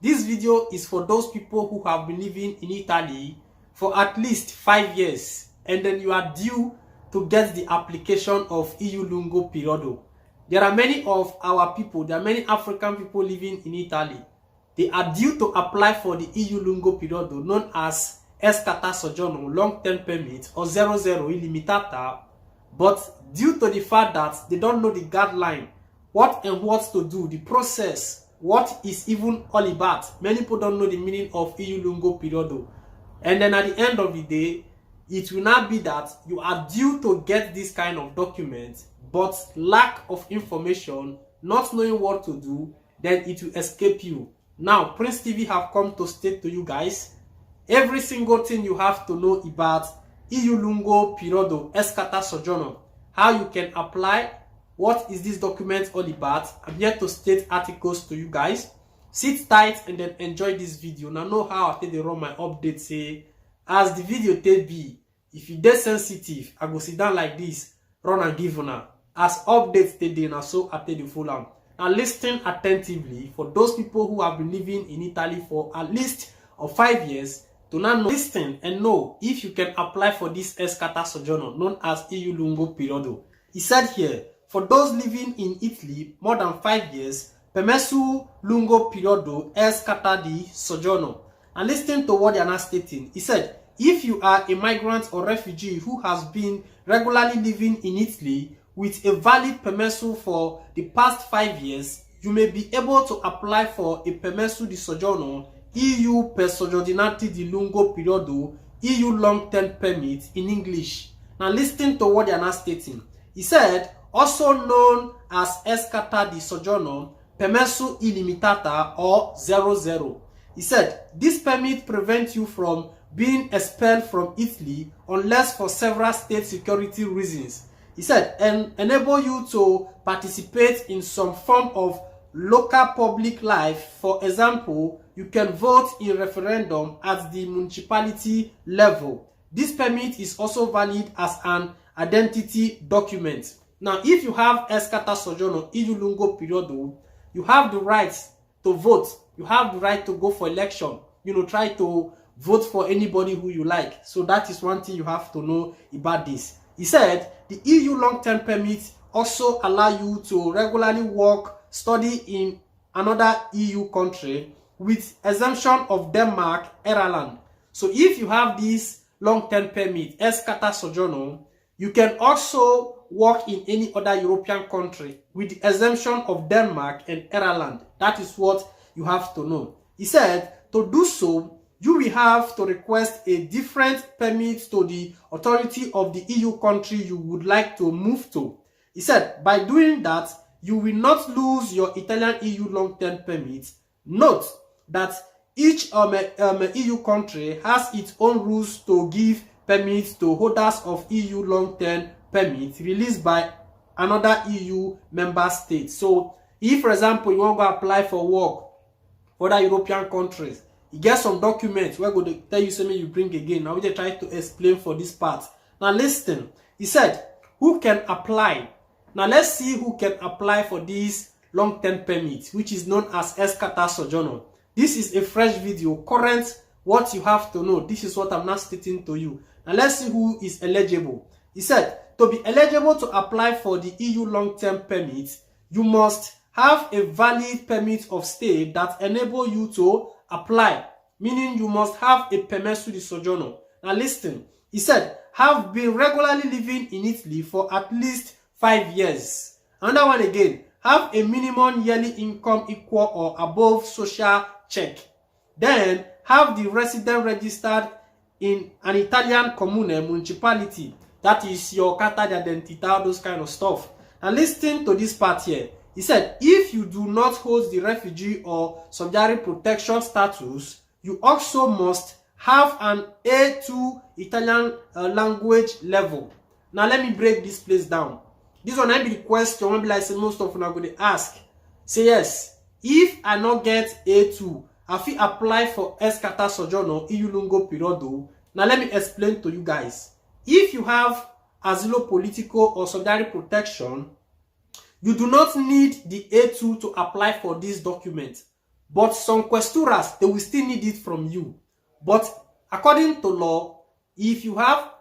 This video is for those people who have been living in Italy for at least 5 years and then you are due to get the application of EU Lungo Periodo. There are many of our people, there are many African people living in Italy. They are due to apply for the EU Lungo Periodo known as Escata Soggiorno, long-term permit or 00 illimitata, but due to the fact that they don't know the guideline, what to do, the process, what is even all about. Many people don't know the meaning of EU Lungo Periodo. And then at the end of the day, it will not be that you are due to get this kind of document, but lack of information, not knowing what to do, then it will escape you. Now, Prince TV have come to state to you guys, every single thing you have to know about EU Lungo Periodo Escata Soggiorno, how you can apply, what is this document all about. I'm here to state articles to you guys. Sit tight and then enjoy this video. Now know how I take the run my updates. Say as the video take be, if you dey sensitive, I go sit down like this, run and give una. As updates today, now so I take the full am. Now listen attentively for those people who have been living in Italy for at least 5 years. To now listen and know if you can apply for this Escata Soggiorno known as EU Lungo Periodo. He said here, for those living in Italy more than 5 years, permesso lungo periodo Escata di Soggiorno. And listen to what they are now stating. He said, if you are a migrant or refugee who has been regularly living in Italy with a valid permesso for the past 5 years, you may be able to apply for a permesso di soggiorno EU per soggiornati di lungo periodo, EU long-term permit in English. Now listen to what they are now stating. He said, also known as Escata di Soggiorno, permesso illimitata or 00. He said, this permit prevents you from being expelled from Italy unless for several state security reasons. He said, and enable you to participate in some form of local public life. For example, you can vote in referendum at the municipality level. This permit is also valid as an identity document. Now, if you have Escata Soggiorno EU Lungo Periodo, you have the right to vote. You have the right to go for election. Try to vote for anybody who you like. So that is one thing you have to know about this. He said, the EU long-term permit also allow you to regularly work, study in another EU country with exemption of Denmark, Ireland. So if you have this long-term permit, Escata Soggiorno, you can also work in any other European country with the exemption of Denmark and Ireland. That is what you have to know. He said, to do so, you will have to request a different permit to the authority of the EU country you would like to move to. He said, by doing that, you will not lose your Italian EU long-term permit. Note that each EU country has its own rules to give permits to holders of EU long-term permit released by another EU member state. So, if for example you want to apply for work for other European countries, you get some documents where go to tell you something you bring again. Now we just try to explain for this part. Now listen, he said, who can apply? Now let's see who can apply for this long-term permit, which is known as Escata Soggiorno. This is a fresh video, current, what you have to know. This is what I'm not stating to you. Now let's see who is eligible. He said, to be eligible to apply for the EU long-term permit, you must have a valid permit of stay that enable you to apply, meaning you must have a permesso di soggiorno. Now listen, he said, have been regularly living in Italy for at least 5 years. Another one again, have a minimum yearly income equal or above social check. Then have the resident registered in an Italian comune municipality. That is your carta d'identità, those kind of stuff. And listen to this part here. He said, if you do not hold the refugee or subsidiary protection status, you also must have an A2 Italian language level. Now let me break this place down. This one might be the question, maybe like say most of you are going to ask. Say yes, if I not get A2, I fit apply for Escata Soggiorno EU Lungo Periodo. Now let me explain to you guys. If you have asilo politico or subsidiary protection, you do not need the A2 to apply for this document. But some questuras, they will still need it from you. But according to law, if you have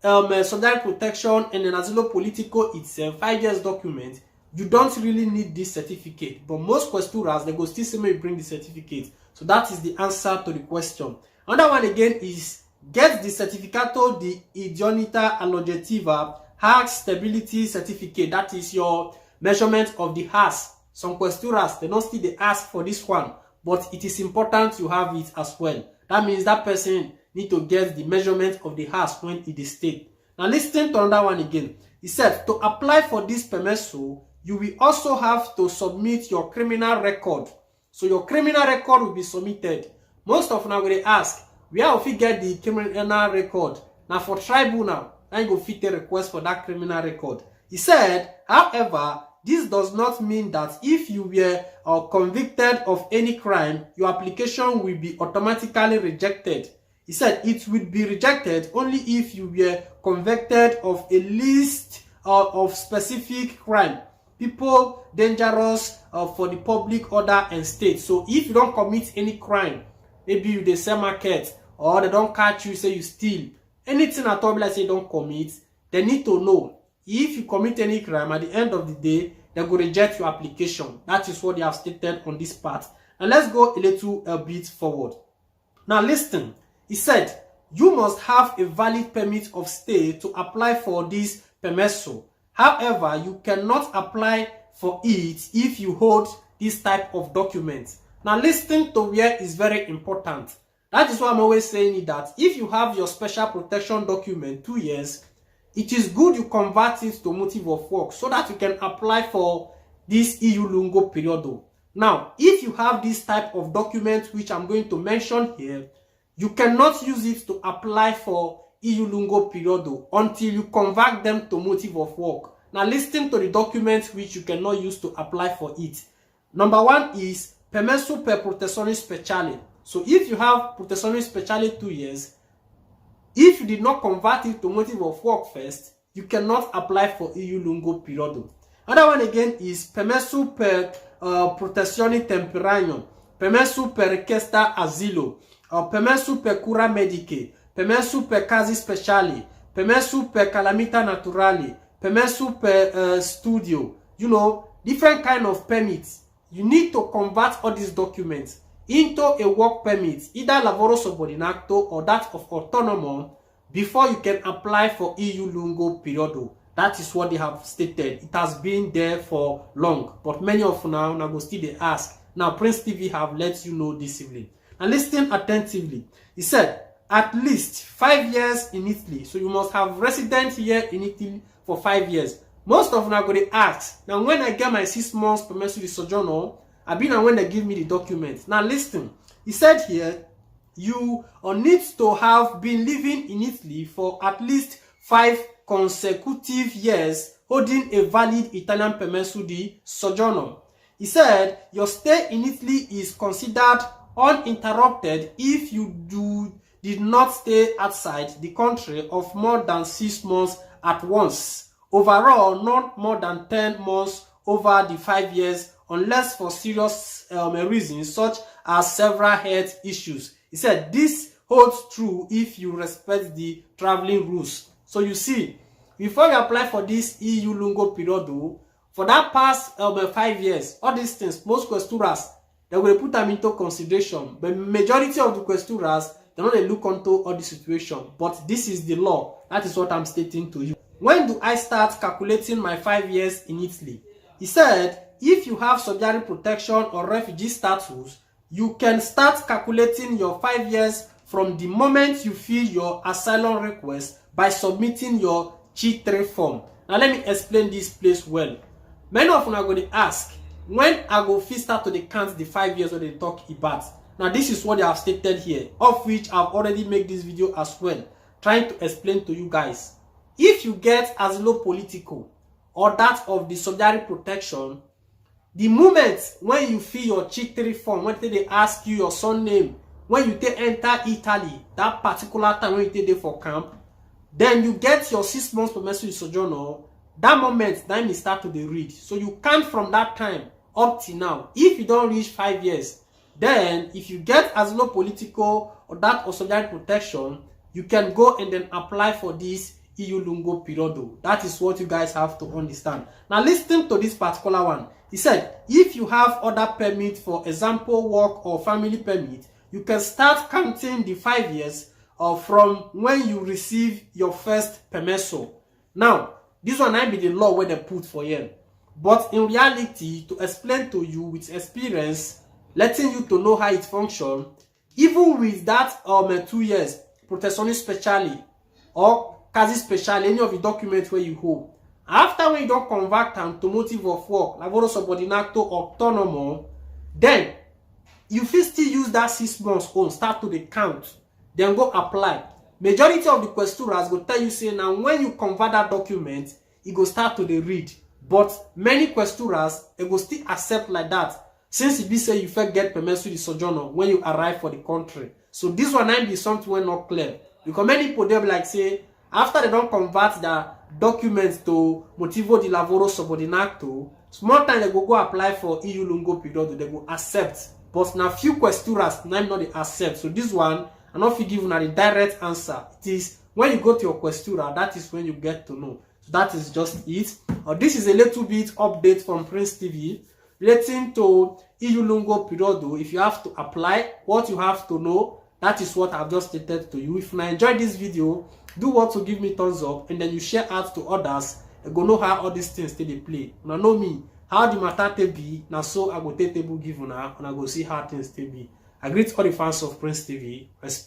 social protection and an asilo politico itself, 5 years document, you don't really need this certificate. But most questuras, they go still say you bring the certificate. So that is the answer to the question. Another one again is get the certificato di idoneità alloggettiva hash stability certificate. That is your measurement of the hash. Some questuras, they don't still they ask for this one, but it is important you have it as well. That means that person need to get the measurement of the hash when it is state. Now listen to another one again. He said to apply for this permesso, you will also have to submit your criminal record. So your criminal record will be submitted. Most of now they ask, where will you get the criminal record? Now for tribunal, and you go fit a request for that criminal record. He said, however, this does not mean that if you were convicted of any crime, your application will be automatically rejected. He said it will be rejected only if you were convicted of a list of specific crime. People dangerous for the public order and state. So if you don't commit any crime, maybe you dey sell market or they don't catch you, say you steal, anything at all like say you don't commit, they need to know. If you commit any crime, at the end of the day, they will reject your application. That is what they have stated on this part. And let's go a little bit forward. Now listen, he said, you must have a valid permit of stay to apply for this permesso. However, you cannot apply for it if you hold this type of document. Now listen to where is very important. That is why I'm always saying that if you have your special protection document 2 years, it is good you convert it to motive of work so that you can apply for this EU lungo periodo. Now, if you have this type of document which I'm going to mention here, you cannot use it to apply for EU lungo periodo until you convert them to motive of work. Now, listen to the documents which you cannot use to apply for it. Number one is permesso per protezione speciale. So if you have protezione speciale 2 years, if you did not convert it to motive of work first, you cannot apply for EU lungo periodo. Another one again is permesso per protezione temporanea, permesso per richiesta asilo, permesso per cura mediche, permesso per casi speciali, permesso per calamità naturali, permesso per studio. You know, different kind of permits. You need to convert all these documents into a work permit, either lavoro subordinato or that of autonomo, before you can apply for EU lungo periodo. That is what they have stated. It has been there for long, but many of now go still they ask. Now Prince TV have let you know this evening. And listen attentively. He said at least 5 years in Italy. So you must have resident here in Italy for 5 years. Most of now go they ask. Now when I get my 6 months permesso di soggiorno, I've been when they give me the documents. Now listen, he said here, you need to have been living in Italy for at least 5 consecutive years, holding a valid Italian permesso di soggiorno. He said your stay in Italy is considered uninterrupted if you did not stay outside the country of more than 6 months at once. Overall, not more than 10 months over the 5 years, unless for serious reasons such as several health issues. He said this holds true if you respect the traveling rules. So you see, before you apply for this EU lungo periodo, for that past 5 years, all these things, most questuras, they will put them into consideration. But majority of the questuras, they don't look into all the situation. But this is the law. That is what I'm stating to you. When do I start calculating my 5 years in Italy? He said, if you have subsidiary protection or refugee status, you can start calculating your 5 years from the moment you fill your asylum request by submitting your C3 form. Now let me explain this place well. Many of you are going to ask, when I go first start to count the 5 years when they talk about. Now this is what they have stated here, of which I've already made this video as well, trying to explain to you guys. If you get asilo politico or that of the subsidiary protection, the moment when you fill your C3 form, when they ask you your son name, when you enter Italy, that particular time when you there for camp, then you get your 6 months permesso di soggiorno. That moment, then you start to read. So you count from that time up to now. If you don't reach 5 years, Then if you get asilo political or that or social protection, you can go and then apply for this EU lungo periodo. That is what you guys have to understand. Now listen to this particular one. He said, if you have other permit, for example, work or family permit, you can start counting the 5 years from when you receive your first permesso. Now, this one might be the law where they put for you. But in reality, to explain to you with experience, letting you to know how it functions, even with that 2 years, protezione speciale or casi speciale, any of the documents where you hold, after when you don't convert them to motive of work, lavoro subordinato autonomo, then you fit still use that 6 months on, start to the count, then go apply. Majority of the questioners go tell you say now when you convert that document, it go start to the read. But many questioners, it go still accept like that, since it be say you first get permission to sojourner when you arrive for the country. So this one might be something when not clear. Because many people they be like say, after they don't convert the documents to motivo di lavoro subordinato, small time they go apply for EU lungo periodo, they go accept. But now few questioners now not they accept. So this one, I not give you the direct answer. It is when you go to your questioner, that is when you get to know. So that is just it. This is a little bit update from Prince TV relating to EU lungo periodo. If you have to apply, what you have to know, that is what I've just stated to you. If you enjoyed this video, do what to give me thumbs up, and then you share out to others. I go know how all these things they play. Now know me, how the matter they be. Now so I go take table give now, and I go see how things they be. I greet all the fans of Prince TV. Respect.